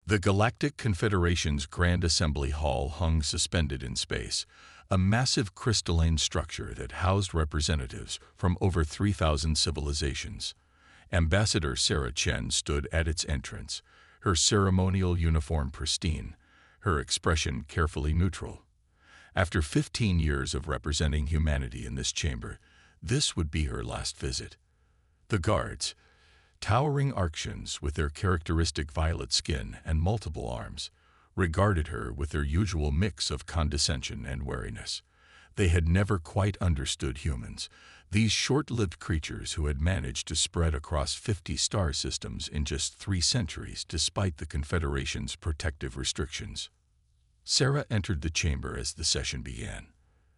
The Galactic Confederation's Grand Assembly Hall hung suspended in space, a massive crystalline structure that housed representatives from over 3,000 civilizations. Ambassador Sarah Chen stood at its entrance, her ceremonial uniform pristine, her expression carefully neutral. After 15 years of representing humanity in this chamber, this would be her last visit. The guards, towering Arctians with their characteristic violet skin and multiple arms, regarded her with their usual mix of condescension and wariness. They had never quite understood humans, these short-lived creatures who had managed to spread across 50 star systems in just 3 centuries despite the Confederation's protective restrictions. Sarah entered the chamber as the session began.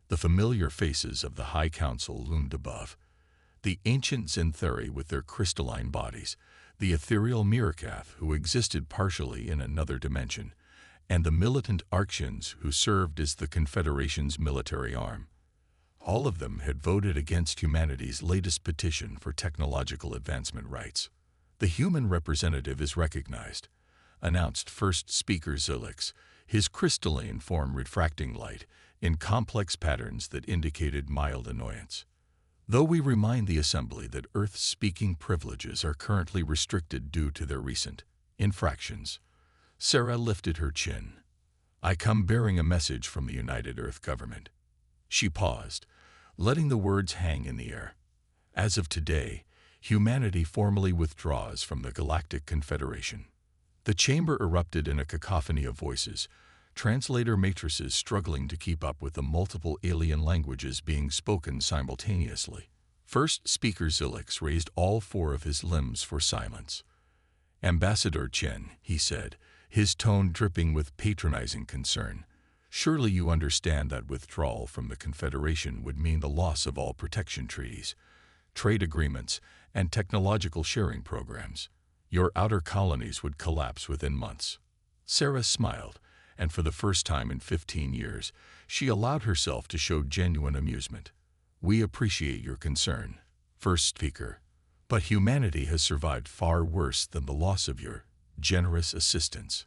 The familiar faces of the High Council loomed above. The ancient Zentheri with their crystalline bodies, the ethereal Mirakath who existed partially in another dimension, and the militant Arctians who served as the Confederation's military arm. All of them had voted against humanity's latest petition for technological advancement rights. The human representative is recognized, announced First Speaker Zilix, his crystalline form refracting light in complex patterns that indicated mild annoyance. Though we remind the Assembly that Earth's speaking privileges are currently restricted due to their recent infractions, Sarah lifted her chin. I come bearing a message from the United Earth government. She paused, letting the words hang in the air. As of today, humanity formally withdraws from the Galactic Confederation. The chamber erupted in a cacophony of voices, translator matrices struggling to keep up with the multiple alien languages being spoken simultaneously. First Speaker Zilix raised all 4 of his limbs for silence. Ambassador Chen, he said, his tone dripping with patronizing concern, surely you understand that withdrawal from the Confederation would mean the loss of all protection treaties, trade agreements, and technological sharing programs. Your outer colonies would collapse within months. Sarah smiled, and for the first time in 15 years, she allowed herself to show genuine amusement. We appreciate your concern, First Speaker, but humanity has survived far worse than the loss of your generous assistance.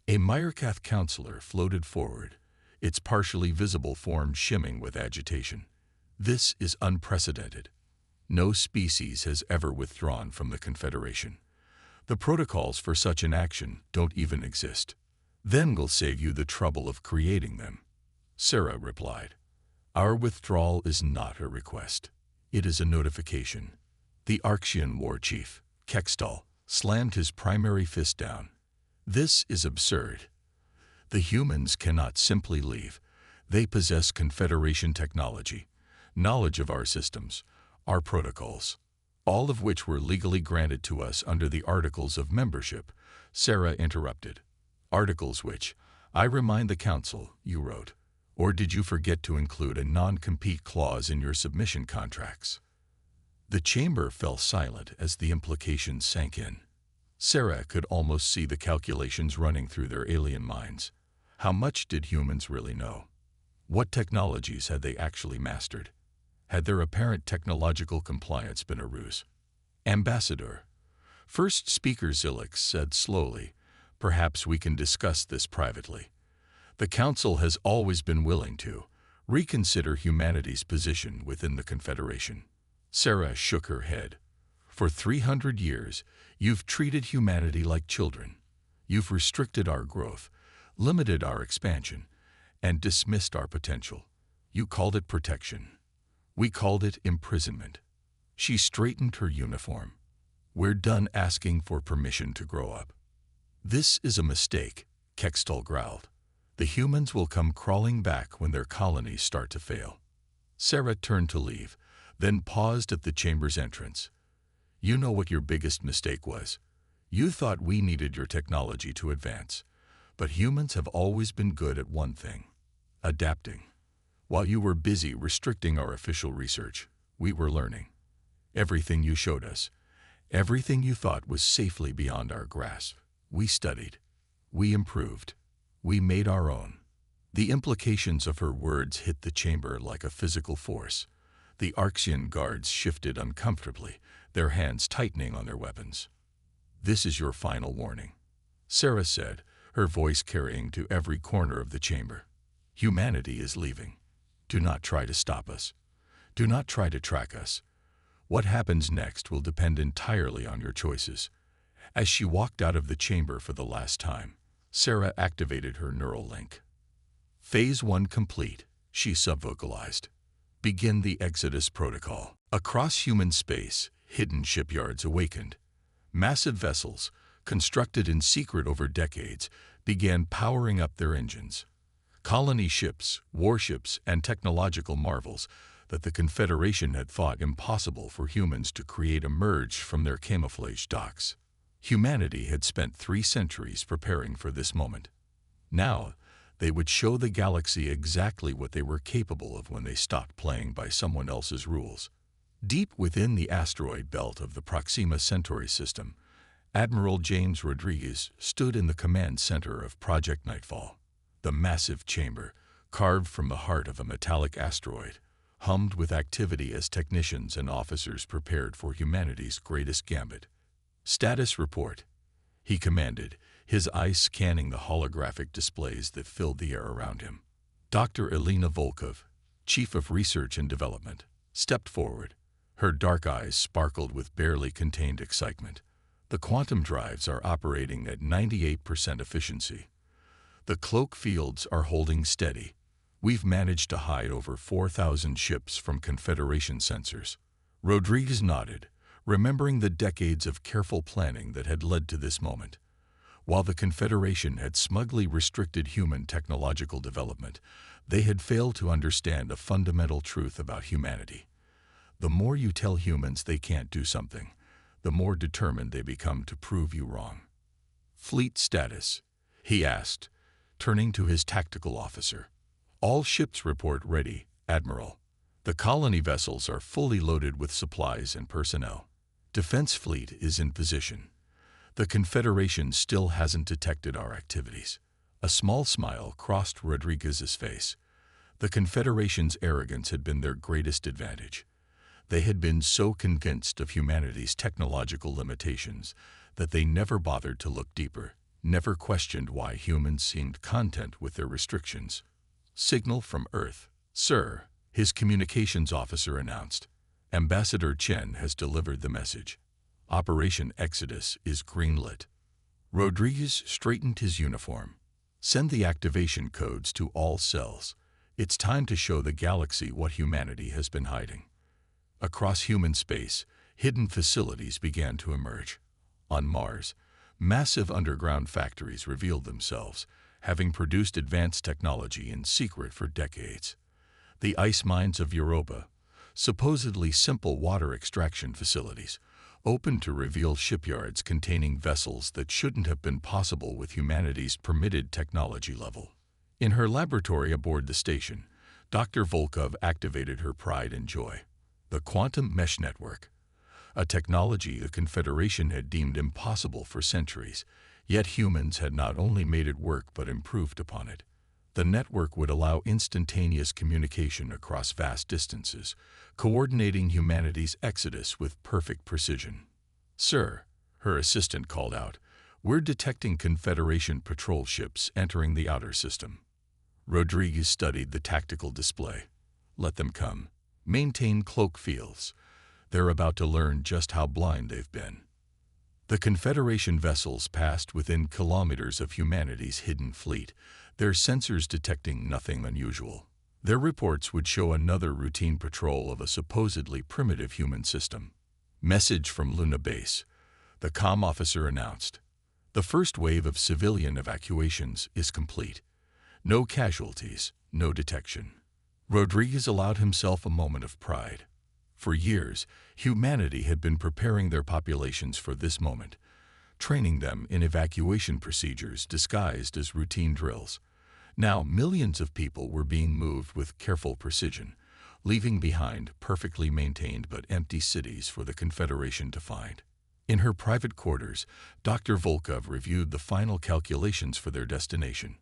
A Mirakath counselor floated forward, its partially visible form shimming with agitation. This is unprecedented. No species has ever withdrawn from the Confederation. The protocols for such an action don't even exist. Then we'll save you the trouble of creating them. Sarah replied. Our withdrawal is not a request. It is a notification. The Arctian war chief, Kextal, slammed his primary fist down. This is absurd. The humans cannot simply leave. They possess Confederation technology, knowledge of our systems, our protocols, all of which were legally granted to us under the Articles of Membership, Sarah interrupted. Articles which, I remind the Council, you wrote. Or did you forget to include a non-compete clause in your submission contracts? The chamber fell silent as the implications sank in. Sarah could almost see the calculations running through their alien minds. How much did humans really know? What technologies had they actually mastered? Had their apparent technological compliance been a ruse? Ambassador, First Speaker Zilix said slowly, perhaps we can discuss this privately. The Council has always been willing to reconsider humanity's position within the Confederation. Sarah shook her head. For 300 years, you've treated humanity like children. You've restricted our growth, limited our expansion, and dismissed our potential. You called it protection. We called it imprisonment. She straightened her uniform. We're done asking for permission to grow up. This is a mistake, Kextal growled. The humans will come crawling back when their colonies start to fail. Sarah turned to leave, then paused at the chamber's entrance. You know what your biggest mistake was. You thought we needed your technology to advance. But humans have always been good at one thing: adapting. While you were busy restricting our official research, we were learning. Everything you showed us, everything you thought was safely beyond our grasp, we studied. We improved. We made our own. The implications of her words hit the chamber like a physical force. The Arctian guards shifted uncomfortably, their hands tightening on their weapons. This is your final warning, Sarah said, her voice carrying to every corner of the chamber. Humanity is leaving. Do not try to stop us. Do not try to track us. What happens next will depend entirely on your choices. As she walked out of the chamber for the last time, Sarah activated her neural link. Phase 1 complete, she subvocalized. Begin the Exodus protocol. Across human space, hidden shipyards awakened. Massive vessels, constructed in secret over decades, began powering up their engines. Colony ships, warships, and technological marvels that the Confederation had thought impossible for humans to create emerged from their camouflaged docks. Humanity had spent 3 centuries preparing for this moment. Now, they would show the galaxy exactly what they were capable of when they stopped playing by someone else's rules. Deep within the asteroid belt of the Proxima Centauri system, Admiral James Rodriguez stood in the command center of Project Nightfall. The massive chamber, carved from the heart of a metallic asteroid, hummed with activity as technicians and officers prepared for humanity's greatest gambit. Status report, he commanded, his eyes scanning the holographic displays that filled the air around him. Dr. Elena Volkov, Chief of Research and Development, stepped forward. Her dark eyes sparkled with barely contained excitement. The quantum drives are operating at 98% efficiency. The cloak fields are holding steady. We've managed to hide over 4,000 ships from Confederation sensors. Rodriguez nodded, remembering the decades of careful planning that had led to this moment. While the Confederation had smugly restricted human technological development, they had failed to understand a fundamental truth about humanity. The more you tell humans they can't do something, the more determined they become to prove you wrong. Fleet status, he asked, turning to his tactical officer. All ships report ready, Admiral. The colony vessels are fully loaded with supplies and personnel. Defense fleet is in position. The Confederation still hasn't detected our activities. A small smile crossed Rodriguez's face. The Confederation's arrogance had been their greatest advantage. They had been so convinced of humanity's technological limitations that they never bothered to look deeper, never questioned why humans seemed content with their restrictions. Signal from Earth. Sir, his communications officer announced. Ambassador Chen has delivered the message. Operation Exodus is greenlit. Rodriguez straightened his uniform. Send the activation codes to all cells. It's time to show the galaxy what humanity has been hiding. Across human space, hidden facilities began to emerge. On Mars, massive underground factories revealed themselves, having produced advanced technology in secret for decades. The ice mines of Europa, supposedly simple water extraction facilities, opened to reveal shipyards containing vessels that shouldn't have been possible with humanity's permitted technology level. In her laboratory aboard the station, Dr. Volkov activated her pride and joy. The quantum mesh network, a technology the Confederation had deemed impossible for centuries, yet humans had not only made it work but improved upon it. The network would allow instantaneous communication across vast distances, coordinating humanity's exodus with perfect precision. Sir, her assistant called out, we're detecting Confederation patrol ships entering the outer system. Rodriguez studied the tactical display. Let them come. Maintain cloak fields. They're about to learn just how blind they've been. The Confederation vessels passed within kilometers of humanity's hidden fleet, their sensors detecting nothing unusual. Their reports would show another routine patrol of a supposedly primitive human system. Message from Luna Base, the comm officer announced. The first wave of civilian evacuations is complete. No casualties, no detection. Rodriguez allowed himself a moment of pride. For years, humanity had been preparing their populations for this moment, training them in evacuation procedures disguised as routine drills. Now, millions of people were being moved with careful precision, leaving behind perfectly maintained but empty cities for the Confederation to find. In her private quarters, Dr. Volkov reviewed the final calculations for their destination.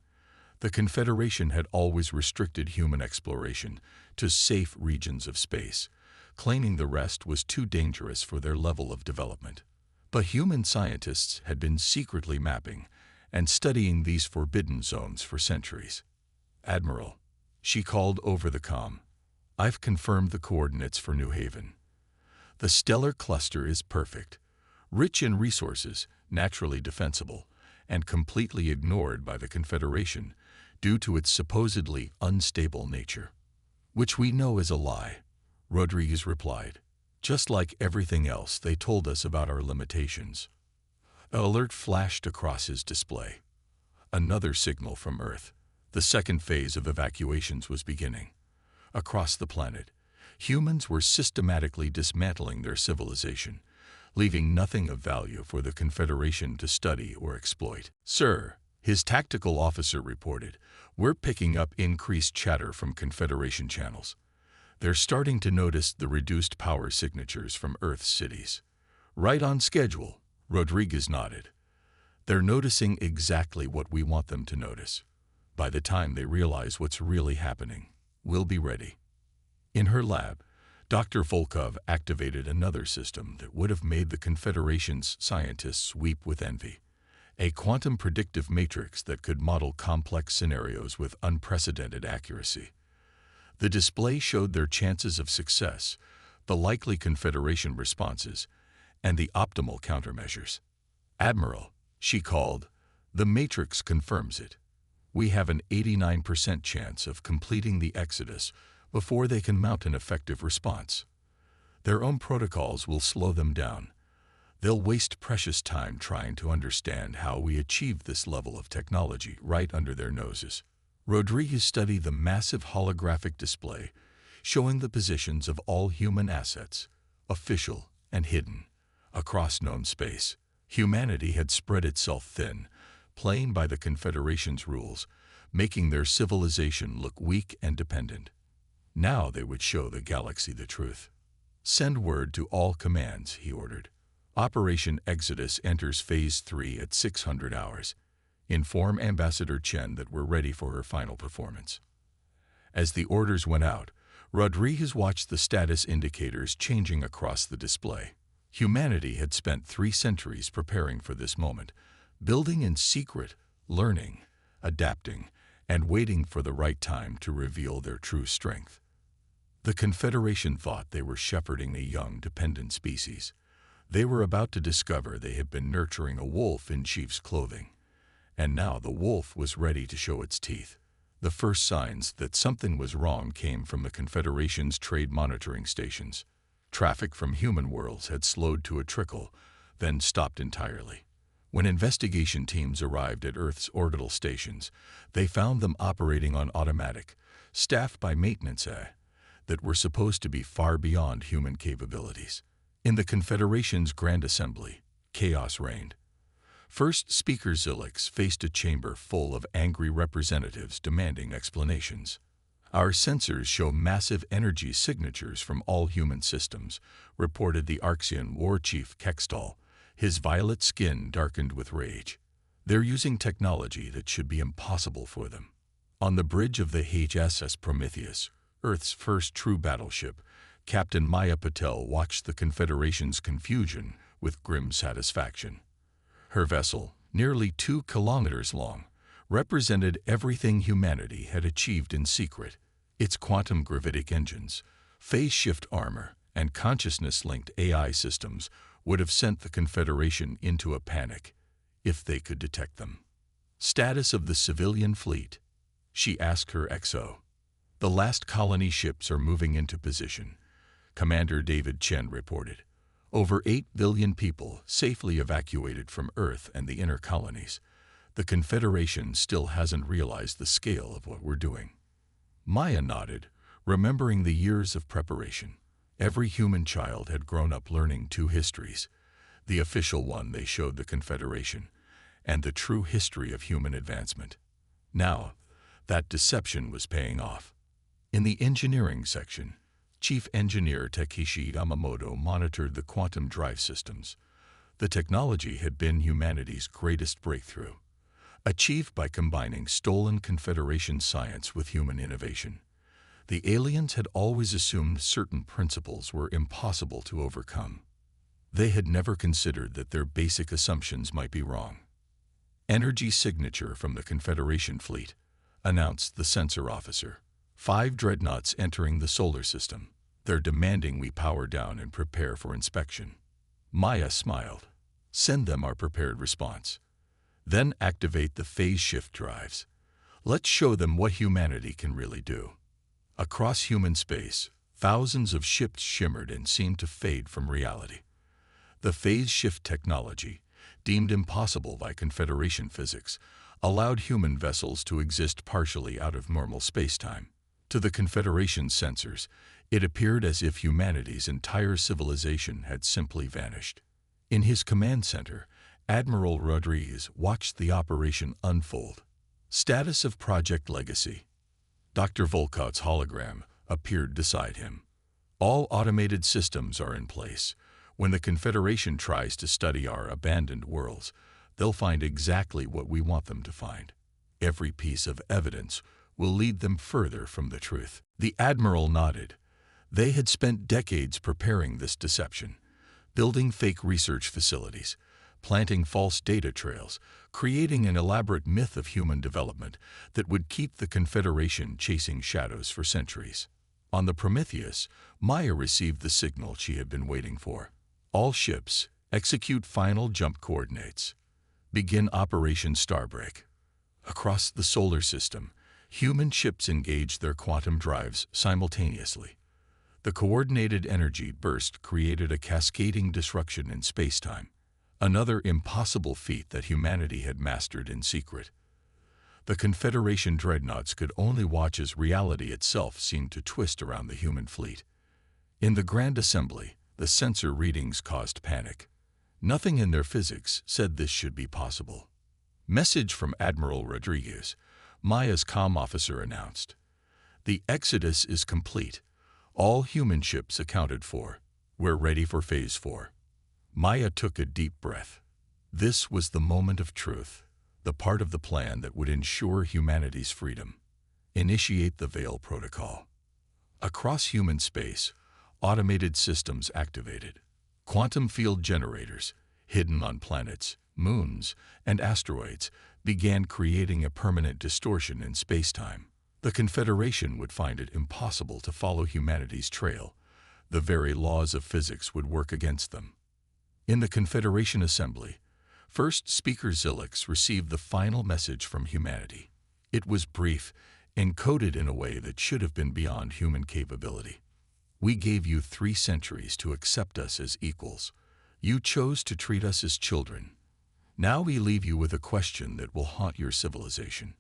The Confederation had always restricted human exploration to safe regions of space, claiming the rest was too dangerous for their level of development. But human scientists had been secretly mapping, and studying these forbidden zones for centuries. "Admiral," she called over the comm, "I've confirmed the coordinates for New Haven. The stellar cluster is perfect, rich in resources, naturally defensible, and completely ignored by the Confederation due to its supposedly unstable nature." "Which we know is a lie," Rodriguez replied. "Just like everything else they told us about our limitations." An alert flashed across his display. Another signal from Earth. The second phase of evacuations was beginning. Across the planet, humans were systematically dismantling their civilization, leaving nothing of value for the Confederation to study or exploit. "Sir," his tactical officer reported, "we're picking up increased chatter from Confederation channels. They're starting to notice the reduced power signatures from Earth's cities." "Right on schedule," Rodriguez nodded. "They're noticing exactly what we want them to notice. By the time they realize what's really happening, we'll be ready." In her lab, Dr. Volkov activated another system that would have made the Confederation's scientists weep with envy. A quantum predictive matrix that could model complex scenarios with unprecedented accuracy. The display showed their chances of success, the likely Confederation responses, and the optimal countermeasures. "Admiral," she called, "the matrix confirms it. We have an 89% chance of completing the exodus before they can mount an effective response. Their own protocols will slow them down. They'll waste precious time trying to understand how we achieve this level of technology right under their noses." Rodriguez studied the massive holographic display, showing the positions of all human assets, official and hidden, across known space. Humanity had spread itself thin, playing by the Confederation's rules, making their civilization look weak and dependent. Now they would show the galaxy the truth. "Send word to all commands," he ordered. "Operation Exodus enters Phase 3 at 600 hours. Inform Ambassador Chen that we're ready for her final performance." As the orders went out, Rodriguez watched the status indicators changing across the display. Humanity had spent 3 centuries preparing for this moment, building in secret, learning, adapting, and waiting for the right time to reveal their true strength. The Confederation thought they were shepherding a young, dependent species. They were about to discover they had been nurturing a wolf in sheep's clothing. And now the wolf was ready to show its teeth. The first signs that something was wrong came from the Confederation's trade monitoring stations. Traffic from human worlds had slowed to a trickle, then stopped entirely. When investigation teams arrived at Earth's orbital stations, they found them operating on automatic, staffed by maintenance that were supposed to be far beyond human capabilities. In the Confederation's Grand Assembly, chaos reigned. First Speaker Zilix faced a chamber full of angry representatives demanding explanations. "Our sensors show massive energy signatures from all human systems," reported the Arxian War Chief Kextal, his violet skin darkened with rage. "They're using technology that should be impossible for them." On the bridge of the HSS Prometheus, Earth's first true battleship, Captain Maya Patel watched the Confederation's confusion with grim satisfaction. Her vessel, nearly 2 kilometers long, represented everything humanity had achieved in secret. Its quantum gravitic engines, phase shift armor, and consciousness-linked AI systems would have sent the Confederation into a panic if they could detect them. "Status of the civilian fleet?" she asked her XO. "The last colony ships are moving into position," Commander David Chen reported. "Over 8 billion people safely evacuated from Earth and the inner colonies. The Confederation still hasn't realized the scale of what we're doing." Maya nodded, remembering the years of preparation. Every human child had grown up learning 2 histories. The official one they showed the Confederation, and the true history of human advancement. Now, that deception was paying off. In the engineering section, Chief Engineer Takeshi Yamamoto monitored the quantum drive systems. The technology had been humanity's greatest breakthrough, achieved by combining stolen Confederation science with human innovation. The aliens had always assumed certain principles were impossible to overcome. They had never considered that their basic assumptions might be wrong. Energy signature from the Confederation fleet, announced the sensor officer. 5 dreadnoughts entering the solar system. They're demanding we power down and prepare for inspection. Maya smiled. Send them our prepared response. Then activate the phase shift drives. Let's show them what humanity can really do. Across human space, thousands of ships shimmered and seemed to fade from reality. The phase shift technology, deemed impossible by Confederation physics, allowed human vessels to exist partially out of normal spacetime. To the Confederation's sensors, it appeared as if humanity's entire civilization had simply vanished. In his command center, Admiral Rodriguez watched the operation unfold. Status of Project Legacy. Dr. Volkott's hologram appeared beside him. All automated systems are in place. When the Confederation tries to study our abandoned worlds, they'll find exactly what we want them to find. Every piece of evidence will lead them further from the truth. The Admiral nodded. They had spent decades preparing this deception, building fake research facilities, planting false data trails, creating an elaborate myth of human development that would keep the Confederation chasing shadows for centuries. On the Prometheus, Maya received the signal she had been waiting for. All ships, execute final jump coordinates. Begin Operation Starbreak. Across the solar system, human ships engaged their quantum drives simultaneously. The coordinated energy burst created a cascading disruption in spacetime, another impossible feat that humanity had mastered in secret. The Confederation dreadnoughts could only watch as reality itself seemed to twist around the human fleet. In the Grand Assembly, the sensor readings caused panic. Nothing in their physics said this should be possible. Message from Admiral Rodriguez, Maya's comm officer announced. The exodus is complete. All human ships accounted for. We're ready for Phase 4. Maya took a deep breath. This was the moment of truth, the part of the plan that would ensure humanity's freedom. Initiate the Veil Protocol. Across human space, automated systems activated. Quantum field generators, hidden on planets, moons, and asteroids, began creating a permanent distortion in spacetime. The Confederation would find it impossible to follow humanity's trail. The very laws of physics would work against them. In the Confederation Assembly, First Speaker Zilix received the final message from humanity. It was brief, encoded in a way that should have been beyond human capability. We gave you 3 centuries to accept us as equals. You chose to treat us as children. Now we leave you with a question that will haunt your civilization.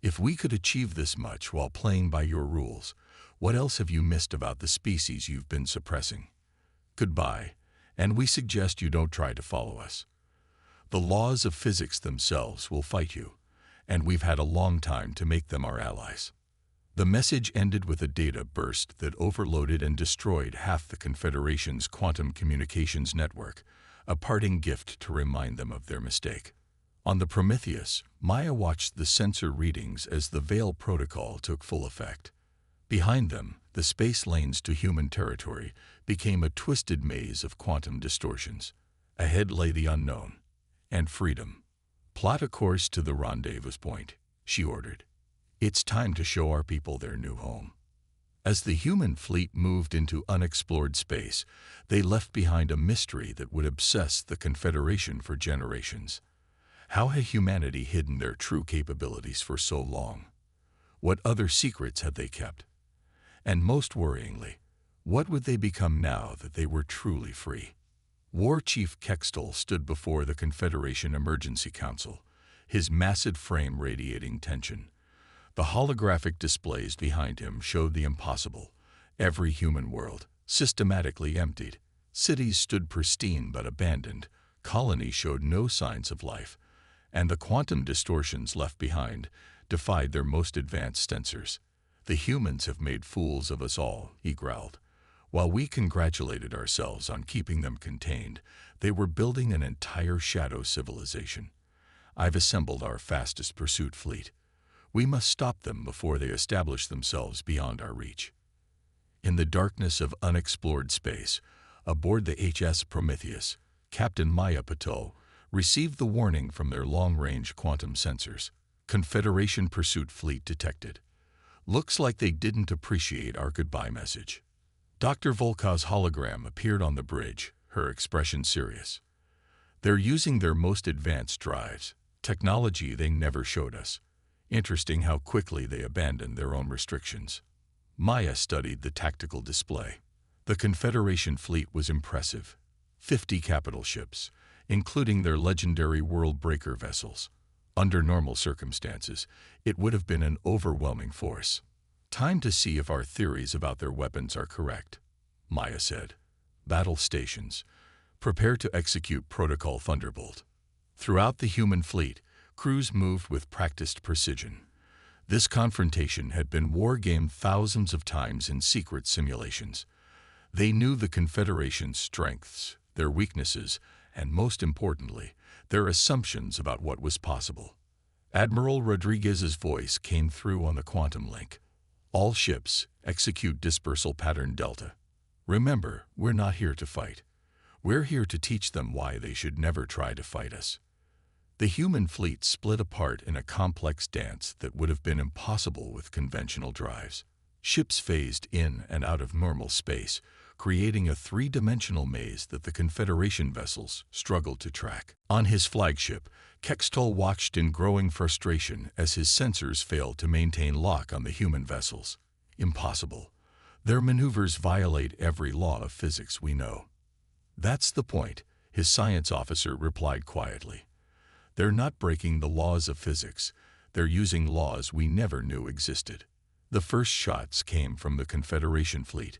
If we could achieve this much while playing by your rules, what else have you missed about the species you've been suppressing? Goodbye, and we suggest you don't try to follow us. The laws of physics themselves will fight you, and we've had a long time to make them our allies. The message ended with a data burst that overloaded and destroyed half the Confederation's quantum communications network, a parting gift to remind them of their mistake. On the Prometheus, Maya watched the sensor readings as the Veil Protocol took full effect. Behind them, the space lanes to human territory became a twisted maze of quantum distortions. Ahead lay the unknown and freedom. Plot a course to the rendezvous point, she ordered. It's time to show our people their new home. As the human fleet moved into unexplored space, they left behind a mystery that would obsess the Confederation for generations. How had humanity hidden their true capabilities for so long? What other secrets had they kept? And most worryingly, what would they become now that they were truly free? War Chief Kextel stood before the Confederation Emergency Council, his massive frame radiating tension. The holographic displays behind him showed the impossible. Every human world, systematically emptied. Cities stood pristine but abandoned. Colonies showed no signs of life. And the quantum distortions left behind defied their most advanced sensors. The humans have made fools of us all, he growled. While we congratulated ourselves on keeping them contained, they were building an entire shadow civilization. I've assembled our fastest pursuit fleet. We must stop them before they establish themselves beyond our reach. In the darkness of unexplored space, aboard the HS Prometheus, Captain Maya Patel received the warning from their long-range quantum sensors. Confederation pursuit fleet detected. Looks like they didn't appreciate our goodbye message. Dr. Volkov's hologram appeared on the bridge, her expression serious. They're using their most advanced drives, technology they never showed us. Interesting how quickly they abandoned their own restrictions. Maya studied the tactical display. The Confederation fleet was impressive. 50 capital ships, including their legendary world-breaker vessels. Under normal circumstances, it would have been an overwhelming force. Time to see if our theories about their weapons are correct, Maya said. Battle stations. Prepare to execute Protocol Thunderbolt. Throughout the human fleet, crews moved with practiced precision. This confrontation had been war-gamed thousands of times in secret simulations. They knew the Confederation's strengths, their weaknesses, and most importantly, their assumptions about what was possible. Admiral Rodriguez's voice came through on the quantum link. All ships, execute dispersal pattern Delta. Remember, we're not here to fight. We're here to teach them why they should never try to fight us. The human fleet split apart in a complex dance that would have been impossible with conventional drives. Ships phased in and out of normal space, creating a three-dimensional maze that the Confederation vessels struggled to track. On his flagship, Kextol watched in growing frustration as his sensors failed to maintain lock on the human vessels. Impossible. Their maneuvers violate every law of physics we know. That's the point, his science officer replied quietly. They're not breaking the laws of physics. They're using laws we never knew existed. The first shots came from the Confederation fleet.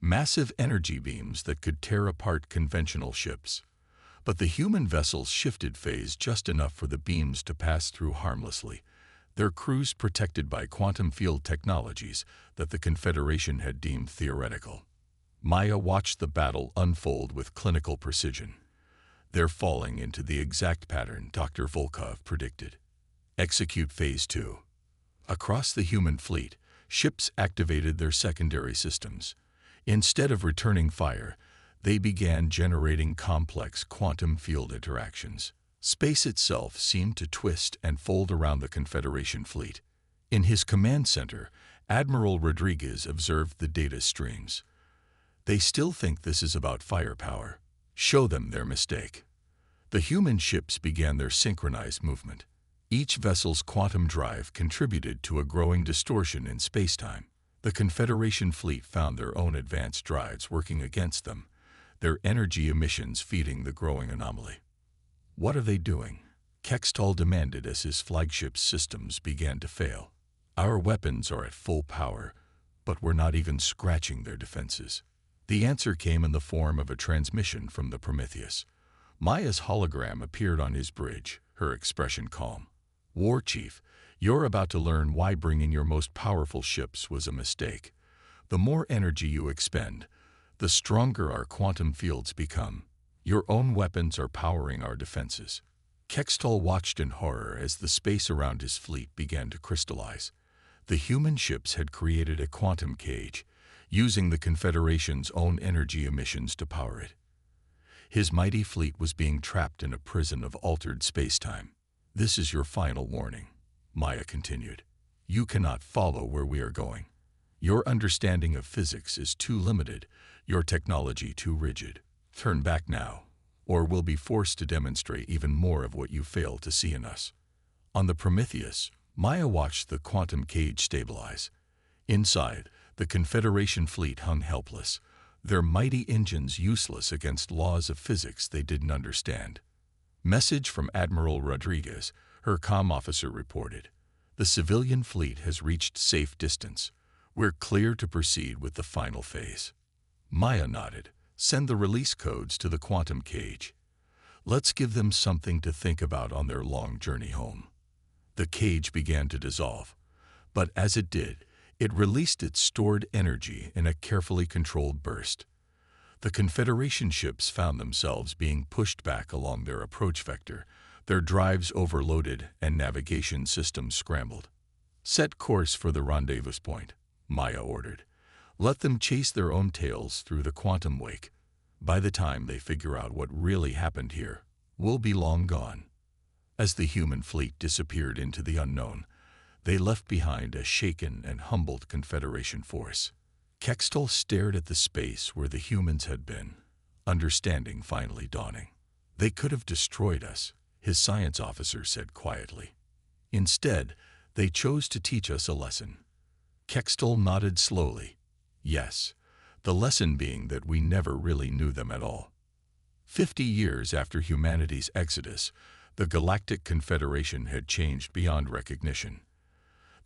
Massive energy beams that could tear apart conventional ships. But the human vessels shifted phase just enough for the beams to pass through harmlessly, their crews protected by quantum field technologies that the Confederation had deemed theoretical. Maya watched the battle unfold with clinical precision. They're falling into the exact pattern Dr. Volkov predicted. Execute Phase 2. Across the human fleet, ships activated their secondary systems. Instead of returning fire, they began generating complex quantum field interactions. Space itself seemed to twist and fold around the Confederation fleet. In his command center, Admiral Rodriguez observed the data streams. They still think this is about firepower. Show them their mistake. The human ships began their synchronized movement. Each vessel's quantum drive contributed to a growing distortion in spacetime. The Confederation fleet found their own advanced drives working against them, their energy emissions feeding the growing anomaly. What are they doing? Kextol demanded as his flagship's systems began to fail. Our weapons are at full power, but we're not even scratching their defenses. The answer came in the form of a transmission from the Prometheus. Maya's hologram appeared on his bridge, her expression calm. War Chief, you're about to learn why bringing your most powerful ships was a mistake. The more energy you expend, the stronger our quantum fields become. Your own weapons are powering our defenses. Kextol watched in horror as the space around his fleet began to crystallize. The human ships had created a quantum cage, using the Confederation's own energy emissions to power it. His mighty fleet was being trapped in a prison of altered spacetime. This is your final warning, Maya continued. You cannot follow where we are going. Your understanding of physics is too limited, your technology too rigid. Turn back now, or we'll be forced to demonstrate even more of what you fail to see in us. On the Prometheus, Maya watched the quantum cage stabilize. Inside, the Confederation fleet hung helpless, their mighty engines useless against laws of physics they didn't understand. Message from Admiral Rodriguez, her comm officer reported. The civilian fleet has reached safe distance. We're clear to proceed with the final phase. Maya nodded. Send the release codes to the quantum cage. Let's give them something to think about on their long journey home. The cage began to dissolve, but as it did, it released its stored energy in a carefully controlled burst. The Confederation ships found themselves being pushed back along their approach vector, their drives overloaded and navigation systems scrambled. Set course for the rendezvous point, Maya ordered. Let them chase their own tails through the quantum wake. By the time they figure out what really happened here, will be long gone. As the human fleet disappeared into the unknown, they left behind a shaken and humbled Confederation force. Kextel stared at the space where the humans had been, understanding finally dawning. They could have destroyed us, his science officer said quietly. Instead, they chose to teach us a lesson. Kextel nodded slowly. Yes, the lesson being that we never really knew them at all. 50 years after humanity's exodus, the Galactic Confederation had changed beyond recognition.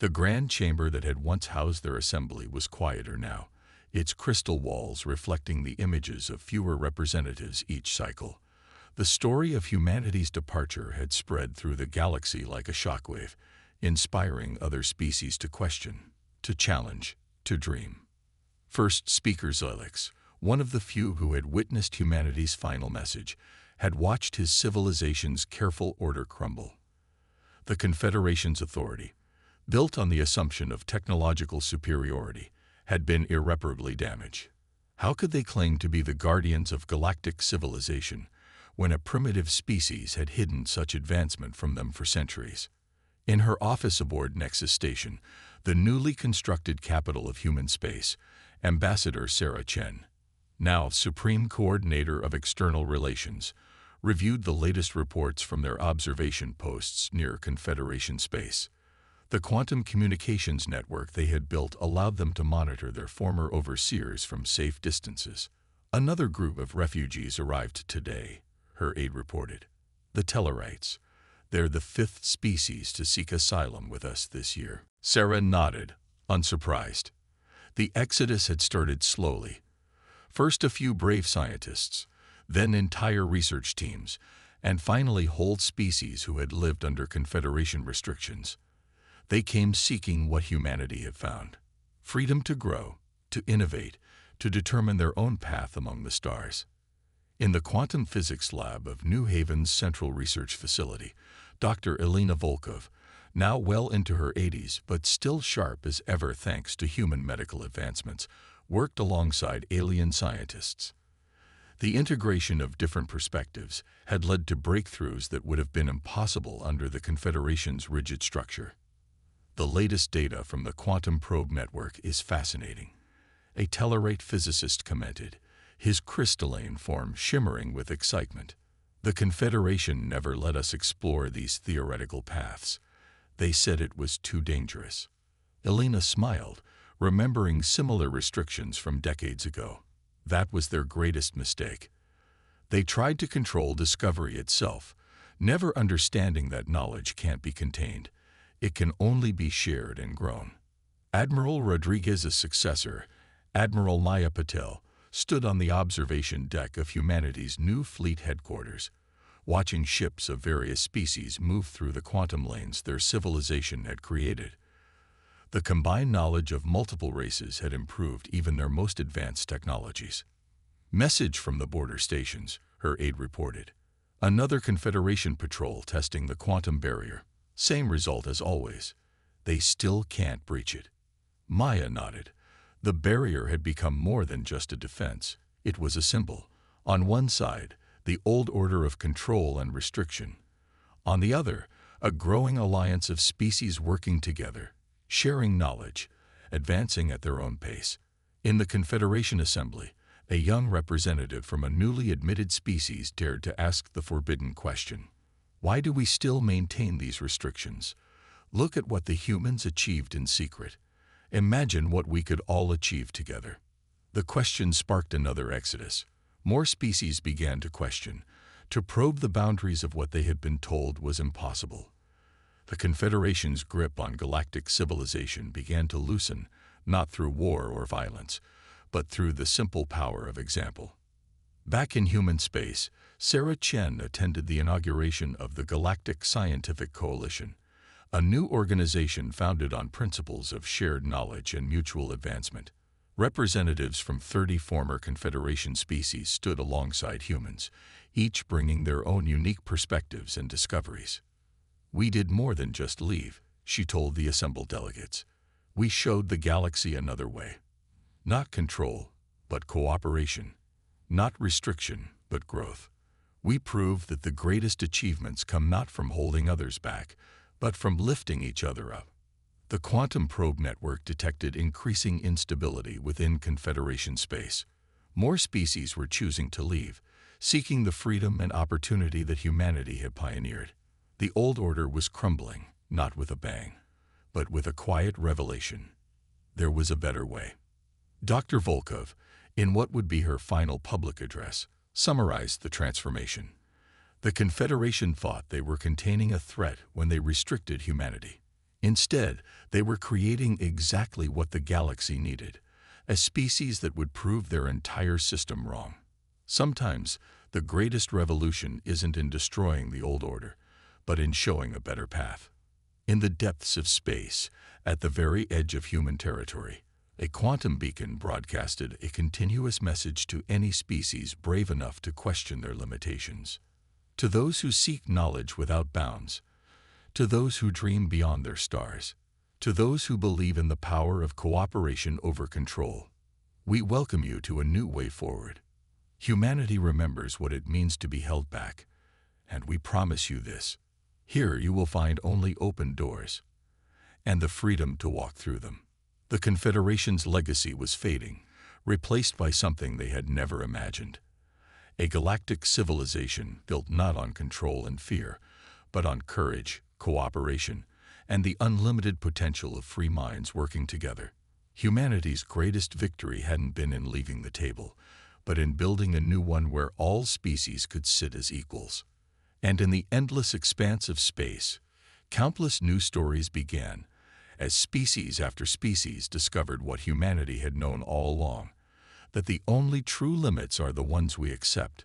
The grand chamber that had once housed their assembly was quieter now, its crystal walls reflecting the images of fewer representatives each cycle. The story of humanity's departure had spread through the galaxy like a shockwave, inspiring other species to question, to challenge, to dream. First speaker Zelix, one of the few who had witnessed humanity's final message, had watched his civilization's careful order crumble. The Confederation's authority, built on the assumption of technological superiority, had been irreparably damaged. How could they claim to be the guardians of galactic civilization when a primitive species had hidden such advancement from them for centuries? In her office aboard Nexus Station, the newly constructed capital of human space, Ambassador Sarah Chen, now Supreme Coordinator of External Relations, reviewed the latest reports from their observation posts near Confederation space. The quantum communications network they had built allowed them to monitor their former overseers from safe distances. Another group of refugees arrived today, her aide reported. The Tellarites. They're the 5th species to seek asylum with us this year. Sarah nodded, unsurprised. The exodus had started slowly. First a few brave scientists, then entire research teams, and finally whole species who had lived under Confederation restrictions. They came seeking what humanity had found: freedom to grow, to innovate, to determine their own path among the stars. In the quantum physics lab of New Haven's Central Research Facility, Dr. Elena Volkov, now well into her 80s but still sharp as ever thanks to human medical advancements, worked alongside alien scientists. The integration of different perspectives had led to breakthroughs that would have been impossible under the Confederation's rigid structure. The latest data from the Quantum Probe Network is fascinating, a Tellarite physicist commented, his crystalline form shimmering with excitement. The Confederation never let us explore these theoretical paths. They said it was too dangerous. Elena smiled, remembering similar restrictions from decades ago. That was their greatest mistake. They tried to control discovery itself, never understanding that knowledge can't be contained. It can only be shared and grown. Admiral Rodriguez's successor, Admiral Maya Patel, stood on the observation deck of humanity's new fleet headquarters, watching ships of various species move through the quantum lanes their civilization had created. The combined knowledge of multiple races had improved even their most advanced technologies. Message from the border stations, her aide reported. Another Confederation patrol testing the quantum barrier. Same result as always. They still can't breach it. Maya nodded. The barrier had become more than just a defense. It was a symbol. On one side, the old order of control and restriction. On the other, a growing alliance of species working together, sharing knowledge, advancing at their own pace. In the Confederation Assembly, a young representative from a newly admitted species dared to ask the forbidden question. Why do we still maintain these restrictions? Look at what the humans achieved in secret. Imagine what we could all achieve together. The question sparked another exodus. More species began to question, to probe the boundaries of what they had been told was impossible. The Confederation's grip on galactic civilization began to loosen, not through war or violence, but through the simple power of example. Back in human space, Sarah Chen attended the inauguration of the Galactic Scientific Coalition, a new organization founded on principles of shared knowledge and mutual advancement. Representatives from 30 former Confederation species stood alongside humans, each bringing their own unique perspectives and discoveries. We did more than just leave, she told the assembled delegates. We showed the galaxy another way. Not control, but cooperation. Not restriction, but growth. We prove that the greatest achievements come not from holding others back, but from lifting each other up. The Quantum Probe Network detected increasing instability within Confederation space. More species were choosing to leave, seeking the freedom and opportunity that humanity had pioneered. The old order was crumbling, not with a bang, but with a quiet revelation. There was a better way. Dr. Volkov, in what would be her final public address, summarized the transformation. The Confederation thought they were containing a threat when they restricted humanity. Instead, they were creating exactly what the galaxy needed, a species that would prove their entire system wrong. Sometimes, the greatest revolution isn't in destroying the old order, but in showing a better path. In the depths of space, at the very edge of human territory, a quantum beacon broadcasted a continuous message to any species brave enough to question their limitations. To those who seek knowledge without bounds, to those who dream beyond their stars, to those who believe in the power of cooperation over control, we welcome you to a new way forward. Humanity remembers what it means to be held back, and we promise you this. Here you will find only open doors, and the freedom to walk through them. The Confederation's legacy was fading, replaced by something they had never imagined. A galactic civilization built not on control and fear, but on courage, cooperation, and the unlimited potential of free minds working together. Humanity's greatest victory hadn't been in leaving the table, but in building a new one where all species could sit as equals. And in the endless expanse of space, countless new stories began, as species after species discovered what humanity had known all along, that the only true limits are the ones we accept,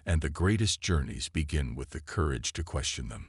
and the greatest journeys begin with the courage to question them.